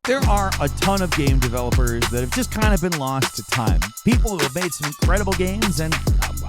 There are a ton of game developers that have just kind of been lost to time. People who have made some incredible games, and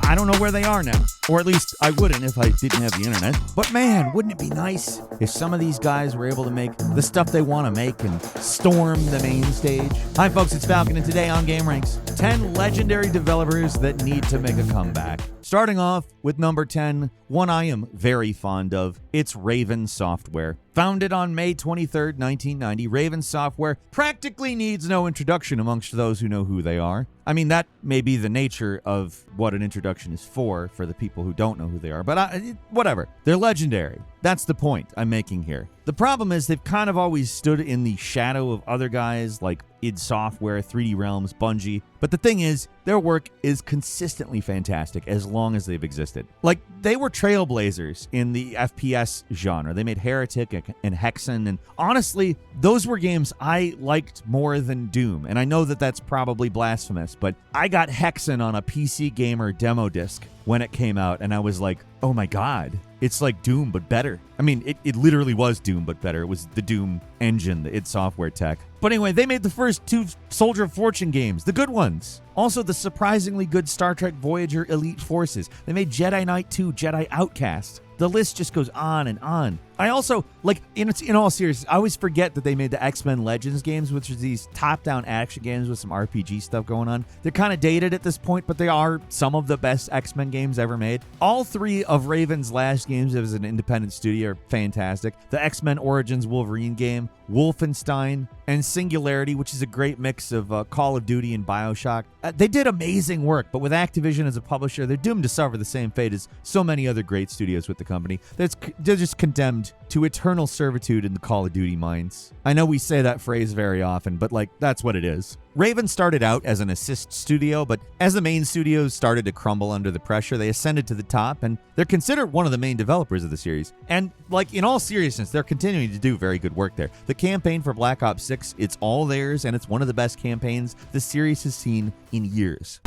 I don't know where they are now. Or at least I wouldn't if I didn't have the internet. But man, wouldn't it be nice if some of these guys were able to make the stuff they want to make and storm the main stage? Hi folks, it's Falcon, and today on gameranx, 10 legendary developers that need to make a comeback. Starting off with number 10, one I am very fond of. It's Raven Software. Founded on May 23rd, 1990, Raven Software practically needs no introduction amongst those who know who they are. I mean, that may be the nature of what an introduction is for the people who don't know who they are, but whatever. They're legendary. That's the point I'm making here. The problem is they've kind of always stood in the shadow of other guys like id Software, 3D Realms, Bungie. But the thing is, their work is consistently fantastic as long as they've existed. Like, they were trailblazers in the FPS genre. They made Heretic and Hexen, and honestly, those were games I liked more than Doom. And I know that that's probably blasphemous, but I got Hexen on a PC Gamer demo disc when it came out, and I was like, oh my god, it's like Doom, but better. I mean, it literally was Doom, but better. It was the Doom engine, the id Software tech. But anyway, they made the first 2 Soldier of Fortune games, the good ones. Also, the surprisingly good Star Trek Voyager Elite Forces. They made Jedi Knight 2, Jedi Outcast. The list just goes on and on. I also, like, in all seriousness, I always forget that they made the X-Men Legends games, which are these top-down action games with some RPG stuff going on. They're kind of dated at this point, but they are some of the best X-Men games ever made. All 3 of Raven's last games as an independent studio are fantastic. The X-Men Origins Wolverine game, Wolfenstein, and Singularity, which is a great mix of Call of Duty and BioShock. They did amazing work, but with Activision as a publisher, they're doomed to suffer the same fate as so many other great studios with the company. They're just condemned to eternal servitude in the Call of Duty minds. I know we say that phrase very often, but that's what it is. Raven started out as an assist studio, but as the main studios started to crumble under the pressure, they ascended to the top, and they're considered one of the main developers of the series. And in all seriousness, they're continuing to do very good work there. The campaign for Black Ops 6, it's all theirs, and it's one of the best campaigns the series has seen in years.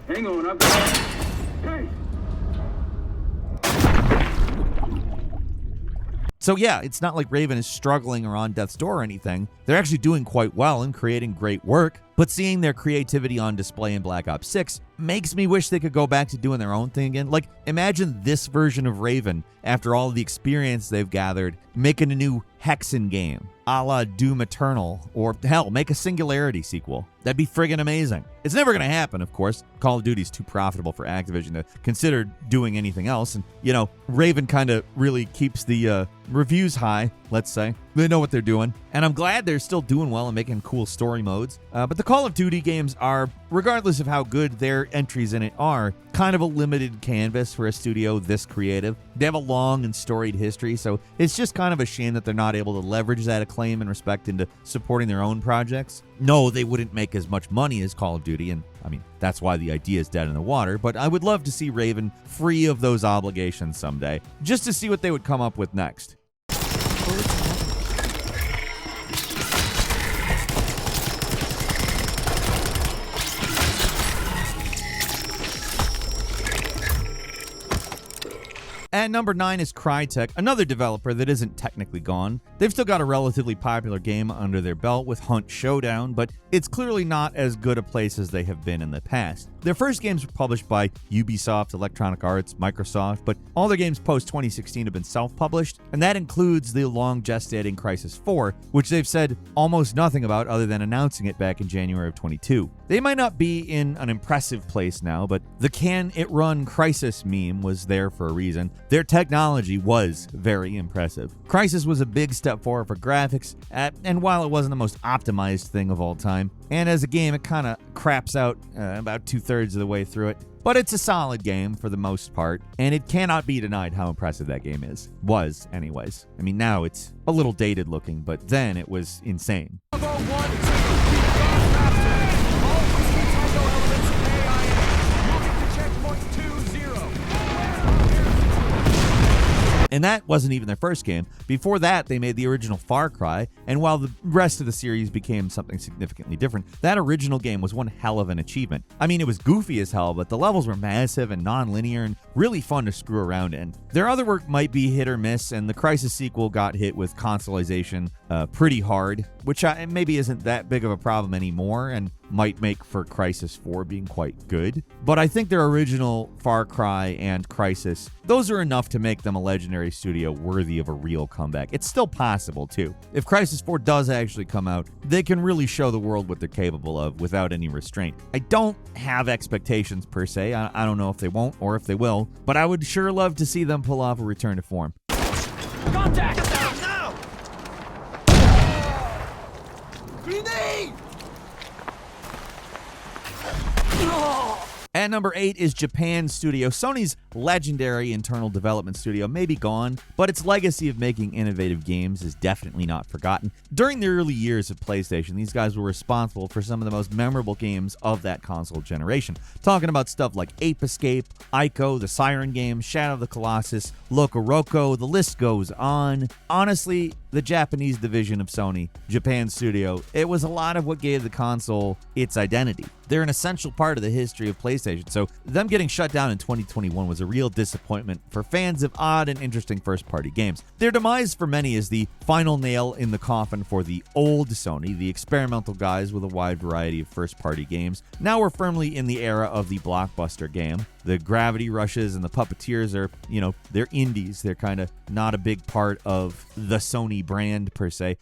Hang on, I've got... Hey! So yeah, it's not like Raven is struggling or on death's door or anything. They're actually doing quite well and creating great work, but seeing their creativity on display in Black Ops 6 makes me wish they could go back to doing their own thing again. Like, imagine this version of Raven, after all the experience they've gathered, making a new Hexen game, a la Doom Eternal, or hell, make a Singularity sequel. That'd be friggin' amazing. It's never gonna happen, of course. Call of Duty's too profitable for Activision to consider doing anything else, and, Raven kind of really keeps the reviews high, let's say. They know what they're doing, and I'm glad they're still doing well and making cool story modes. But the Call of Duty games are, regardless of how good their entries in it are, kind of a limited canvas for a studio this creative. They have a long and storied history, so it's just kind of a shame that they're not able to leverage that acclaim and respect into supporting their own projects. No, they wouldn't make as much money as Call of Duty, and I mean, that's why the idea is dead in the water, but I would love to see Raven free of those obligations someday, just to see what they would come up with next. At number 9 is Crytek, another developer that isn't technically gone. They've still got a relatively popular game under their belt with Hunt Showdown, but it's clearly not as good a place as they have been in the past. Their first games were published by Ubisoft, Electronic Arts, Microsoft, but all their games post-2016 have been self-published, and that includes the long-gestating Crysis 4, which they've said almost nothing about other than announcing it back in January of 22. They might not be in an impressive place now, but the "Can It Run Crysis" meme was there for a reason. Their technology was very impressive. Crysis was a big step forward for graphics, and while it wasn't the most optimized thing of all time, and as a game it kind of craps out about 2/3 of the way through it, but it's a solid game for the most part, and it cannot be denied how impressive that game was anyways. I mean, now it's a little dated looking, but then it was insane. And that wasn't even their first game. Before that, they made the original Far Cry, and while the rest of the series became something significantly different, that original game was one hell of an achievement. I mean, it was goofy as hell, but the levels were massive and non-linear and really fun to screw around in. Their other work might be hit or miss, and the Crysis sequel got hit with consoleization pretty hard, which maybe isn't that big of a problem anymore, and might make for Crysis 4 being quite good. But I think their original Far Cry and Crysis, those are enough to make them a legendary studio worthy of a real comeback. It's still possible, too. If Crysis 4 does actually come out, they can really show the world what they're capable of without any restraint. I don't have expectations per se. I don't know if they won't or if they will, but I would sure love to see them pull off a return to form. Contact! Get down now! Grenade! At number 8 is Japan Studio. Sony's legendary internal development studio may be gone, but its legacy of making innovative games is definitely not forgotten. During the early years of PlayStation, these guys were responsible for some of the most memorable games of that console generation. Talking about stuff like Ape Escape, Ico, the Siren game, Shadow of the Colossus, Loco Roco, the list goes on. Honestly, the Japanese division of Sony, Japan Studio, it was a lot of what gave the console its identity. They're an essential part of the history of PlayStation, so them getting shut down in 2021 was a real disappointment for fans of odd and interesting first-party games. Their demise for many is the final nail in the coffin for the old Sony, the experimental guys with a wide variety of first-party games. Now we're firmly in the era of the blockbuster game. The Gravity Rushes and the Puppeteers are, they're indies. They're kind of not a big part of the Sony brand per se.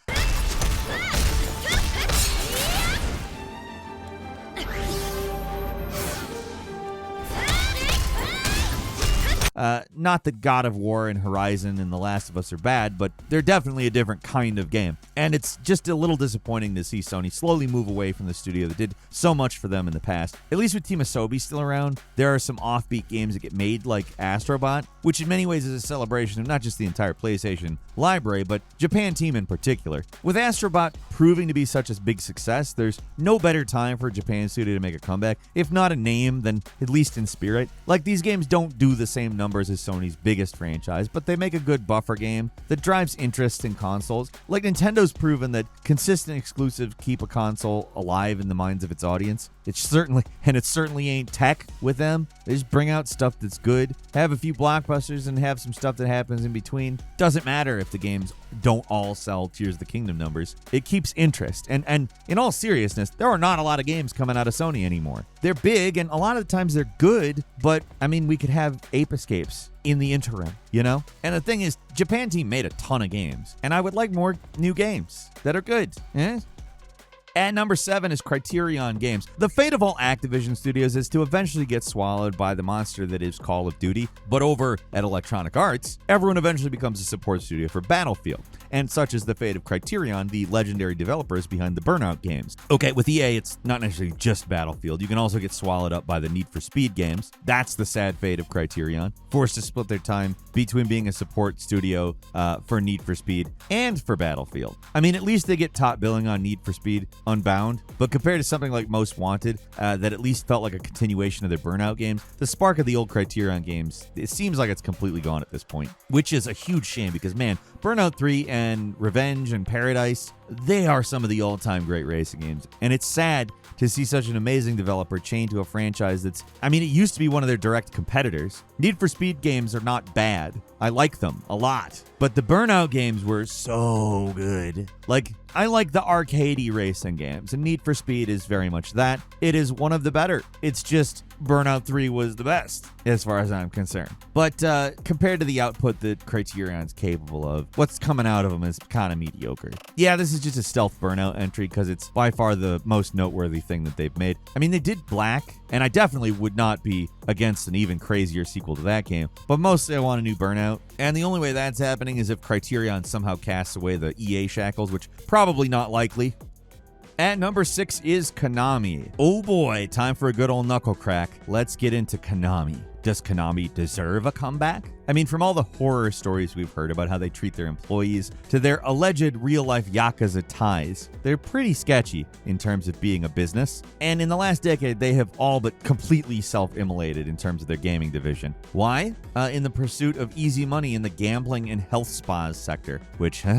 Not that God of War and Horizon and The Last of Us are bad, but they're definitely a different kind of game. And it's just a little disappointing to see Sony slowly move away from the studio that did so much for them in the past. At least with Team Asobi still around, there are some offbeat games that get made like Astrobot, which in many ways is a celebration of not just the entire PlayStation library, but Japan Team in particular. With Astrobot proving to be such a big success, there's no better time for a Japan studio to make a comeback. If not a name, then at least in spirit. Like, these games don't do the same numbers as Sony's biggest franchise, but they make a good buffer game that drives interest in consoles. Like, Nintendo's proven that consistent exclusives keep a console alive in the minds of its audience. It certainly ain't tech with them. They just bring out stuff that's good, have a few blockbusters, and have some stuff that happens in between. Doesn't matter if the games don't all sell Tears of the Kingdom numbers. It keeps interest. And in all seriousness, there are not a lot of games coming out of Sony anymore. They're big, and a lot of the times they're good, but, we could have Ape Escapes in the interim, And the thing is, Japan Team made a ton of games, and I would like more new games that are good. At number 7 is Criterion Games. The fate of all Activision studios is to eventually get swallowed by the monster that is Call of Duty, but over at Electronic Arts, everyone eventually becomes a support studio for Battlefield, and such is the fate of Criterion, the legendary developers behind the Burnout games. Okay, with EA, it's not necessarily just Battlefield. You can also get swallowed up by the Need for Speed games. That's the sad fate of Criterion, forced to split their time between being a support studio for Need for Speed and for Battlefield. At least they get top billing on Need for Speed Unbound, but compared to something like Most Wanted, that at least felt like a continuation of their Burnout games, the spark of the old Criterion games, it seems like it's completely gone at this point, which is a huge shame because, man, Burnout 3 and Revenge and Paradise, they are some of the all-time great racing games, and it's sad to see such an amazing developer chained to a franchise that's, it used to be one of their direct competitors. Need for Speed games are not bad. I like them a lot, but the Burnout games were so good. I like the arcadey racing games, and Need for Speed is very much that. It is one of the better. It's just Burnout 3 was the best, as far as I'm concerned. But compared to the output that Criterion's capable of, what's coming out of them is kind of mediocre. Yeah, this is just a stealth Burnout entry because it's by far the most noteworthy thing that they've made. They did Black, and I definitely would not be against an even crazier sequel to that game, but mostly I want a new Burnout. And the only way that's happening is if Criterion somehow casts away the EA shackles, which probably not likely. At number 6 is Konami. Oh boy, time for a good old knuckle crack. Let's get into Konami. Does Konami deserve a comeback? I mean, from all the horror stories we've heard about how they treat their employees to their alleged real-life Yakuza ties, they're pretty sketchy in terms of being a business. And in the last decade, they have all but completely self-immolated in terms of their gaming division. Why? In the pursuit of easy money in the gambling and health spas sector, which, all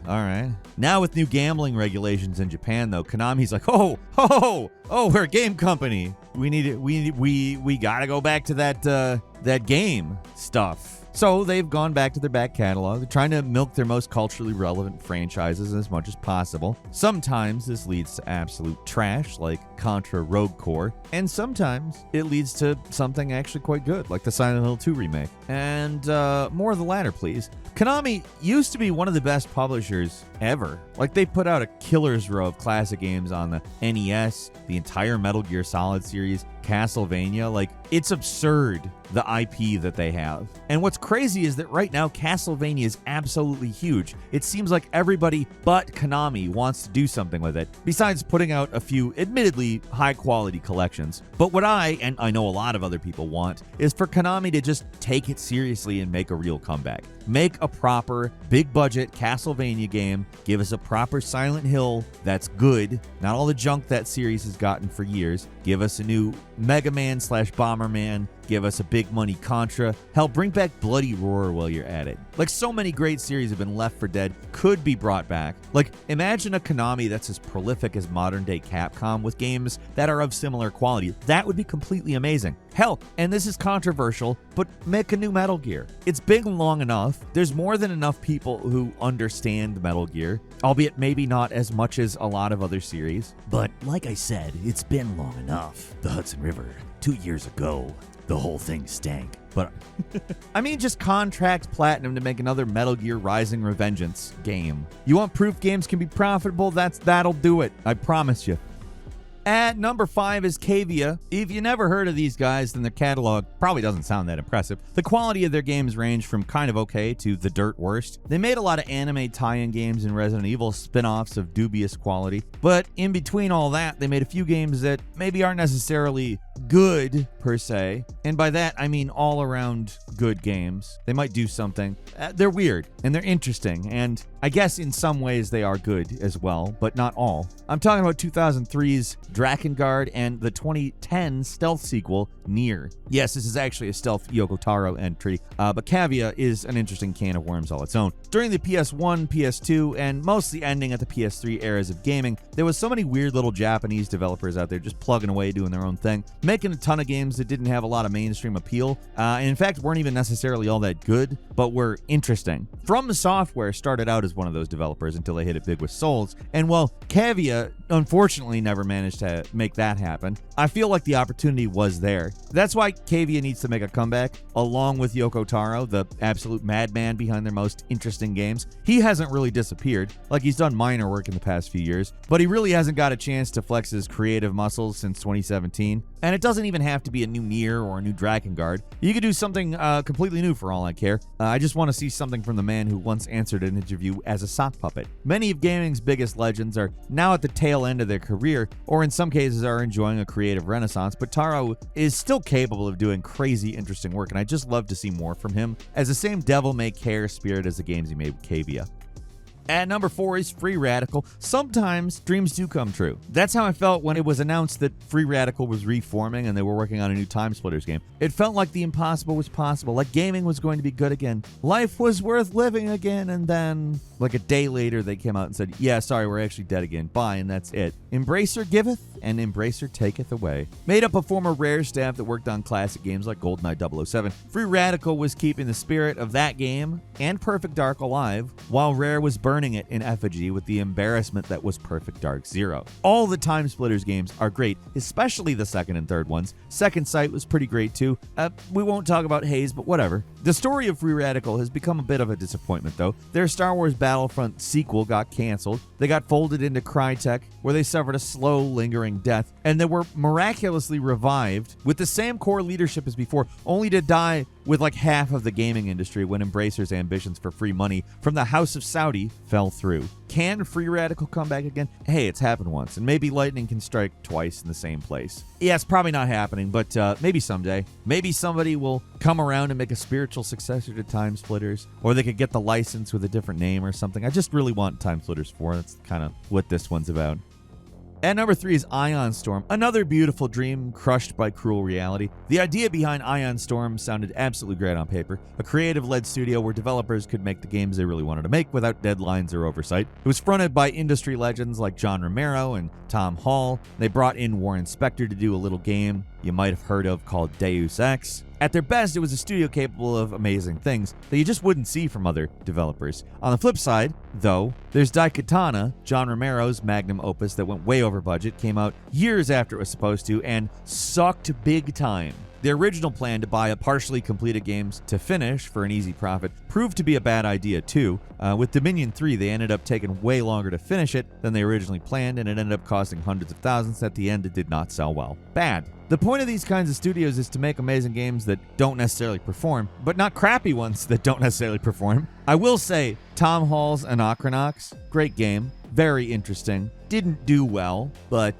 right. Now with new gambling regulations in Japan, though, Konami's like, we're a game company. We gotta go back to that game stuff. So they've gone back to their back catalog. They're trying to milk their most culturally relevant franchises as much as possible. Sometimes this leads to absolute trash, like Contra Rogue Core, and sometimes it leads to something actually quite good, like the Silent Hill 2 remake. And more of the latter, please. Konami used to be one of the best publishers ever. Like, they put out a killer's row of classic games on the NES, the entire Metal Gear Solid series, Castlevania. Like, it's absurd, the IP that they have. And what's crazy is that right now, Castlevania is absolutely huge. It seems like everybody but Konami wants to do something with it, besides putting out a few admittedly high-quality collections. But what and I know a lot of other people want, is for Konami to just take it seriously and make a real comeback. Make a proper, big-budget Castlevania game. Give us a proper Silent Hill that's good, not all the junk that series has gotten for years. Give us a new Mega Man / Bomberman. Give us a big money Contra. Hell, bring back Bloody Roar while you're at it. Like, so many great series have been left for dead, could be brought back. Like, imagine a Konami that's as prolific as modern day Capcom with games that are of similar quality. That would be completely amazing. Hell, and this is controversial, but make a new Metal Gear. It's been long enough. There's more than enough people who understand Metal Gear, albeit maybe not as much as a lot of other series. But like I said, it's been long enough. The Hudson River, 2 years ago. The whole thing stank. But I mean, just contract Platinum to make another Metal Gear Rising Revengeance game. You want proof games can be profitable? That'll do it. I promise you. At number 5 is Cavia. If you never heard of these guys, then their catalog probably doesn't sound that impressive. The quality of their games range from kind of okay to the dirt worst. They made a lot of anime tie-in games and Resident Evil spin-offs of dubious quality. But in between all that, they made a few games that maybe aren't necessarily good, per se. And by that, I mean all around good games. They might do something. They're weird, and they're interesting, and I guess in some ways they are good as well, but not all. I'm talking about 2003's Drakengard and the 2010 stealth sequel, Nier. Yes, this is actually a stealth Yoko Taro entry, but Cavia is an interesting can of worms all its own. During the PS1, PS2, and mostly ending at the PS3 eras of gaming, there was so many weird little Japanese developers out there just plugging away doing their own thing, making a ton of games that didn't have a lot of mainstream appeal, and in fact weren't even necessarily all that good, but were interesting. From Software started out as one of those developers until they hit it big with Souls, and while Cavia unfortunately never managed to make that happen, I feel like the opportunity was there. That's why Cavia needs to make a comeback, along with Yoko Taro, the absolute madman behind their most interesting games. He hasn't really disappeared, like he's done minor work in the past few years, but he really hasn't got a chance to flex his creative muscles since 2017. And it doesn't even have to be a new Nier or a new Drakengard. You could do something completely new for all I care. I just want to see something from the man who once answered an interview as a sock puppet. Many of gaming's biggest legends are now at the tail end of their career, or in some cases are enjoying a creative renaissance, but Taro is still capable of doing crazy interesting work, and I just love to see more from him, as the same devil-may-care spirit as the games he made with Cavia. At number 4 is Free Radical. Sometimes dreams do come true. That's how I felt when it was announced that Free Radical was reforming and they were working on a new Time Splitters game. It felt like the impossible was possible, like gaming was going to be good again. Life was worth living again, and then, like a day later, they came out and said, yeah, sorry, we're actually dead again. Bye, and that's it. Embracer giveth, and Embracer taketh away. Made up of former Rare staff that worked on classic games like GoldenEye 007, Free Radical was keeping the spirit of that game and Perfect Dark alive, while Rare was burning it in effigy with the embarrassment that was Perfect Dark Zero. All the Time Splitters games are great, especially the second and third ones. Second Sight was pretty great too. We won't talk about Haze, but whatever. The story of Free Radical has become a bit of a disappointment though. Their Star Wars Battlefront sequel got canceled. They got folded into Crytek, where they suffered a slow, lingering death, and they were miraculously revived with the same core leadership as before, only to die with like half of the gaming industry when Embracer's ambitions for free money from the House of Saudi fell through. Can Free Radical come back again? Hey, it's happened once, and maybe lightning can strike twice in the same place. Yeah, it's probably not happening, but maybe someday. Maybe somebody will come around and make a spiritual successor to Time Splitters, or they could get the license with a different name or something. I just really want Time Splitters 4. That's kind of what this one's about. At number 3 is Ion Storm, another beautiful dream crushed by cruel reality. The idea behind Ion Storm sounded absolutely great on paper, a creative-led studio where developers could make the games they really wanted to make without deadlines or oversight. It was fronted by industry legends like John Romero and Tom Hall. They brought in Warren Spector to do a little game you might have heard of called Deus Ex. At their best, it was a studio capable of amazing things that you just wouldn't see from other developers. On the flip side, though, there's Daikatana, John Romero's magnum opus that went way over budget, came out years after it was supposed to, and sucked big time. The original plan to buy a partially completed games to finish for an easy profit proved to be a bad idea too. With Dominion 3, they ended up taking way longer to finish it than they originally planned, and it ended up costing hundreds of thousands. At the end, it did not sell well. Bad. The point of these kinds of studios is to make amazing games that don't necessarily perform, but not crappy ones that don't necessarily perform. I will say, Tom Hall's Anachronox, great game, very interesting. Didn't do well, but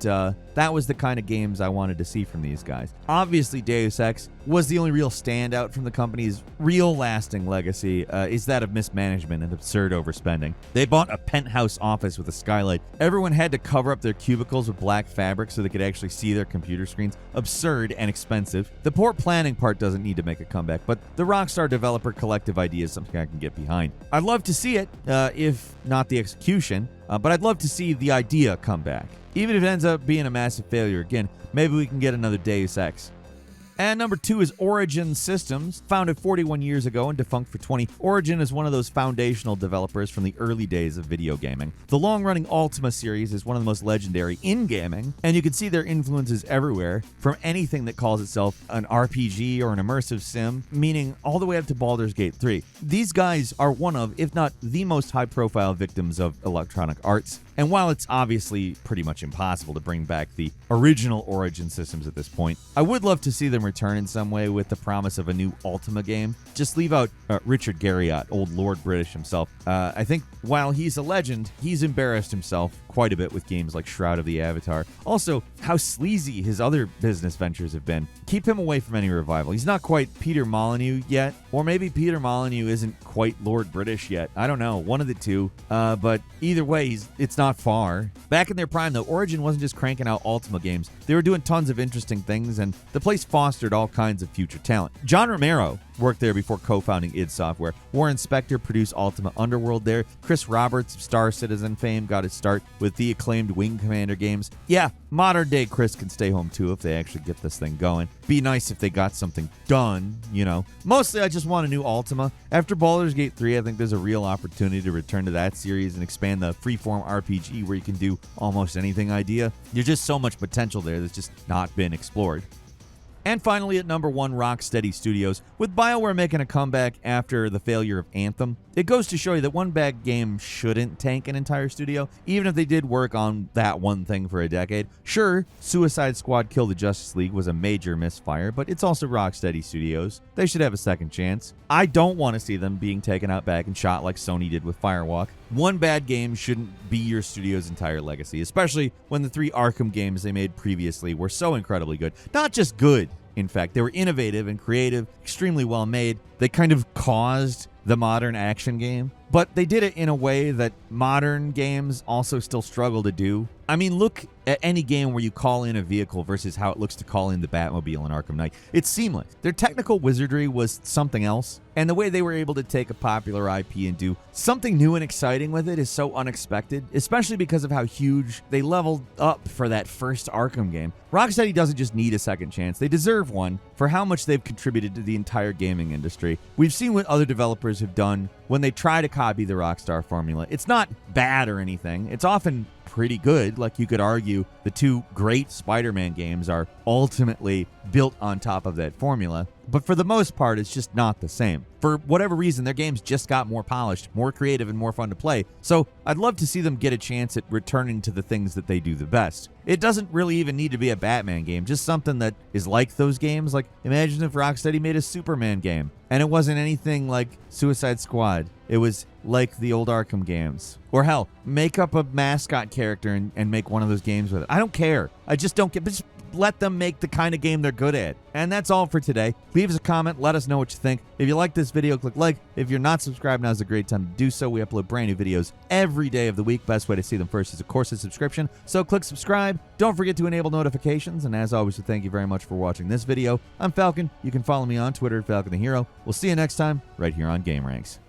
that was the kind of games I wanted to see from these guys. Obviously, Deus Ex was the only real standout from the company's real lasting legacy is that of mismanagement and absurd overspending. They bought a penthouse office with a skylight. Everyone had to cover up their cubicles with black fabric so they could actually see their computer screens. Absurd and expensive. The poor planning part doesn't need to make a comeback, but the Rockstar developer collective idea is something I can get behind. I'd love to see it, if not the execution, but I'd love to see the idea come back. Even if it ends up being a massive failure again, maybe we can get another Deus Ex. And number 2 is Origin Systems. Founded 41 years ago and defunct for 20, Origin is one of those foundational developers from the early days of video gaming. The long-running Ultima series is one of the most legendary in gaming, and you can see their influences everywhere, from anything that calls itself an RPG or an immersive sim, meaning all the way up to Baldur's Gate 3. These guys are one of, if not the most high-profile victims of Electronic Arts. And while it's obviously pretty much impossible to bring back the original Origin Systems at this point, I would love to see them return in some way with the promise of a new Ultima game. Just leave out Richard Garriott, old Lord British himself. I think while he's a legend, he's embarrassed himself quite a bit with games like Shroud of the Avatar. Also, how sleazy his other business ventures have been. Keep him away from any revival. He's not quite Peter Molyneux yet, or maybe Peter Molyneux isn't quite Lord British yet. I don't know, one of the two. But either way, it's not far. Back in their prime, though, Origin wasn't just cranking out Ultima games. They were doing tons of interesting things, and the place fostered all kinds of future talent. John Romero worked there before co-founding id Software. Warren Spector produced Ultima Underworld there. Chris Roberts of Star Citizen fame got his start with the acclaimed Wing Commander games. Yeah, modern day Chris can stay home too if they actually get this thing going. Be nice if they got something done, you know. Mostly I just want a new Ultima. After Baldur's Gate 3, I think there's a real opportunity to return to that series and expand the freeform RPG where you can do almost anything idea. There's just so much potential there that's just not been explored. And finally, at number 1, Rocksteady Studios. With BioWare making a comeback after the failure of Anthem, it goes to show you that one bad game shouldn't tank an entire studio, even if they did work on that one thing for a decade. Sure, Suicide Squad Kill the Justice League was a major misfire, but it's also Rocksteady Studios. They should have a second chance. I don't want to see them being taken out back and shot like Sony did with Firewalk. One bad game shouldn't be your studio's entire legacy, especially when the 3 Arkham games they made previously were so incredibly good. Not just good. In fact, they were innovative and creative, extremely well made. They kind of caused the modern action game, but they did it in a way that modern games also still struggle to do. I mean, look at any game where you call in a vehicle versus how it looks to call in the Batmobile in Arkham Knight. It's seamless. Their technical wizardry was something else, and the way they were able to take a popular IP and do something new and exciting with it is so unexpected, especially because of how huge they leveled up for that first Arkham game. Rocksteady doesn't just need a second chance, they deserve one for how much they've contributed to the entire gaming industry. We've seen what other developers have done when they try to copy the Rockstar formula. It's not bad or anything. It's often pretty good. Like, you could argue the 2 great Spider-Man games are ultimately built on top of that formula, but for the most part, it's just not the same. For whatever reason, their games just got more polished, more creative, and more fun to play. So I'd love to see them get a chance at returning to the things that they do the best. It doesn't really even need to be a Batman game, just something that is like those games. Like, imagine if Rocksteady made a Superman game, and it wasn't anything like Suicide Squad. It was like the old Arkham games. Or hell, make up a mascot character and make one of those games with it. I don't care. I just don't get... Just let them make the kind of game they're good at. And that's all for today. Leave us a comment. Let us know what you think. If you like this video, click like. If you're not subscribed, now's a great time to do so. We upload brand new videos every day of the week. Best way to see them first is, of course, a subscription. So click subscribe. Don't forget to enable notifications. And as always, thank you very much for watching this video. I'm Falcon. You can follow me on Twitter at Falcon the Hero. We'll see you next time right here on gameranx.